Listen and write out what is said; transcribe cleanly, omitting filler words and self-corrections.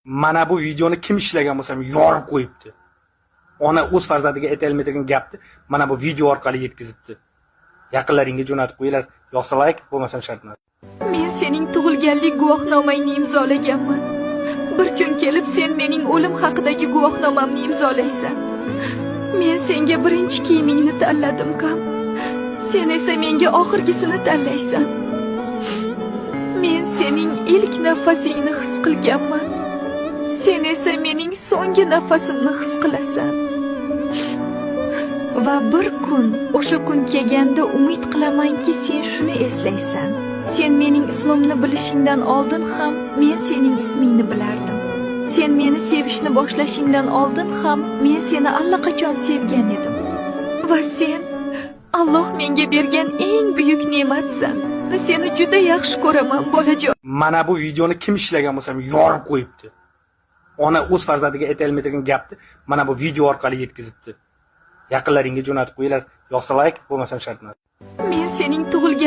Mana bu videoni kim ishlagan bo'lsa ham yorib qo'yibdi. Ona o'z farzandiga ayta olmaydigan gapni mana bu video orqali yetkazibdi. Yaqinlaringga jo'natib qo'yinglar. Yoqsa like, bo'lmasa shartnoma. Men sening tug'ilganlik guvohnomangni imzolaganman. Bir kun kelib sen mening o'lim haqidagi guvohnomamni imzolaysan. Men senga birinchi kiyimingni tanladim kam. Sen esa menga oxirgisini tanlaysan. Men sening ilk nafasingni his qilganman. Sen esa mening so'nggi nafasimni his qilasan. Va bir kun, o'sha kun kelganda umid qilamanki sen shuni eslaysan. Sen mening ismimni bilishingdan oldin ham men sening ismingni bilardim. Sen meni sevishni boshlashingdan oldin ham men seni allaqachon sevgan edim. Va sen Alloh menga bergan eng buyuk ne'matsan. Seni juda yaxshi ko'raman, bolajon. Mana bu videoni kim ishlagan bo'lsa ham yorib qo'yibdi. Ona o'z farzandiga ayta olmaydigan gapni mana bu video orqali yetkazibdi. Yaqinlaringga jo'natib qo'yinglar. Yoqsa like, bo'lmasa shartnoma. Men sening tug'ilgan